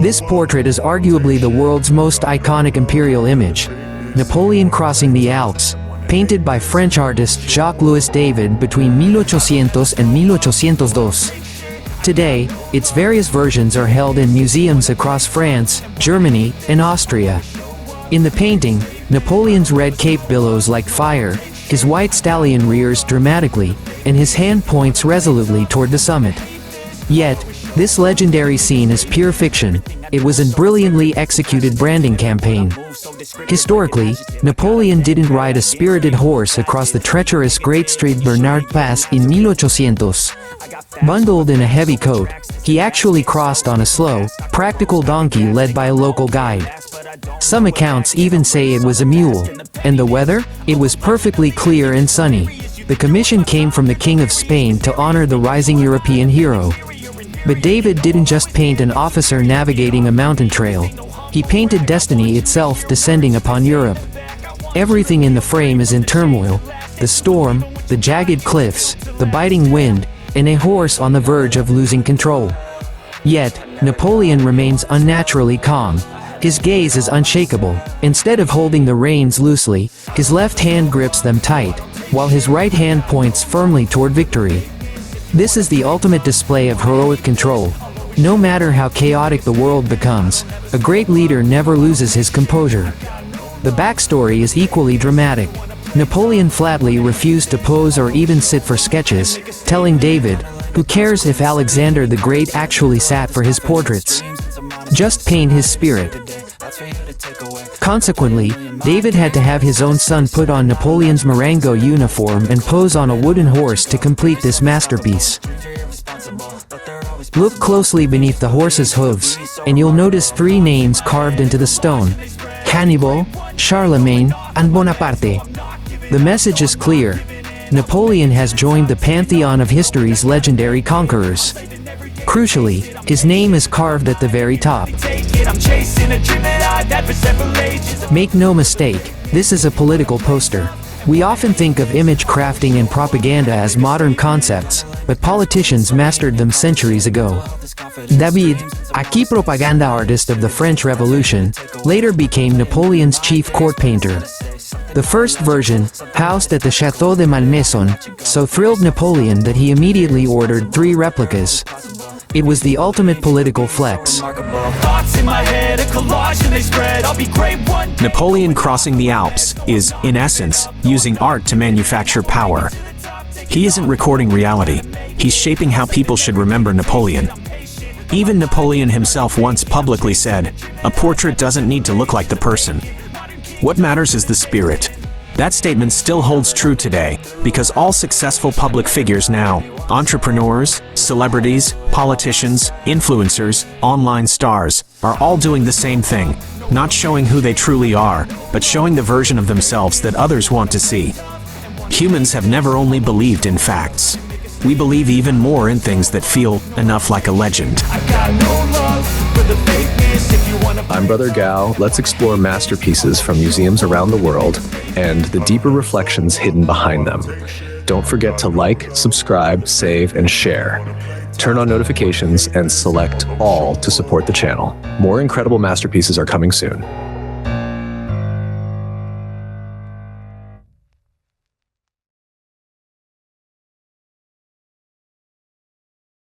This portrait is arguably the world's most iconic imperial image. Napoleon crossing the Alps, painted by French artist Jacques-Louis David between 1800 and 1802. Today, its various versions are held in museums across France, Germany, and Austria. In the painting, Napoleon's red cape billows like fire, his white stallion rears dramatically, and his hand points resolutely toward the summit. Yet, this legendary scene is pure fiction. It was a brilliantly executed branding campaign. Historically, Napoleon didn't ride a spirited horse across the treacherous Great Street Bernard Pass in 1800. Bundled in a heavy coat, he actually crossed on a slow, practical donkey led by a local guide. Some accounts even say it was a mule. And the weather? It was perfectly clear and sunny. The commission came from the King of Spain to honor the rising European hero. But David didn't just paint an officer navigating a mountain trail. He painted destiny itself descending upon Europe. Everything in the frame is in turmoil: the storm, the jagged cliffs, the biting wind, and a horse on the verge of losing control. Yet, Napoleon remains unnaturally calm. His gaze is unshakable. Instead of holding the reins loosely, his left hand grips them tight, while his right hand points firmly toward victory. This is the ultimate display of heroic control. No matter how chaotic the world becomes, a great leader never loses his composure. The backstory is equally dramatic. Napoleon flatly refused to pose or even sit for sketches, telling David, "Who cares if Alexander the Great actually sat for his portraits? Just paint his spirit." Consequently, David had to have his own son put on Napoleon's Marengo uniform and pose on a wooden horse to complete this masterpiece. Look closely beneath the horse's hooves, and you'll notice three names carved into the stone: Hannibal, Charlemagne, and Bonaparte. The message is clear. Napoleon has joined the pantheon of history's legendary conquerors. Crucially, his name is carved at the very top. Make no mistake, this is a political poster. We often think of image crafting and propaganda as modern concepts, but politicians mastered them centuries ago. David, a key propaganda artist of the French Revolution, later became Napoleon's chief court painter. The first version, housed at the Château de Malmaison, so thrilled Napoleon that he immediately ordered 3 replicas. It was the ultimate political flex. Napoleon crossing the Alps is, in essence, using art to manufacture power. He isn't recording reality. He's shaping how people should remember Napoleon. Even Napoleon himself once publicly said, "A portrait doesn't need to look like the person. What matters is the spirit." That statement still holds true today, because all successful public figures now, entrepreneurs, celebrities, politicians, influencers, online stars, are all doing the same thing, not showing who they truly are, but showing the version of themselves that others want to see. Humans have never only believed in facts. We believe even more in things that feel enough like a legend. I'm Brother Gao. Let's explore masterpieces from museums around the world and the deeper reflections hidden behind them. Don't forget to like, subscribe, save, and share. Turn on notifications and select all to support the channel. More incredible masterpieces are coming soon.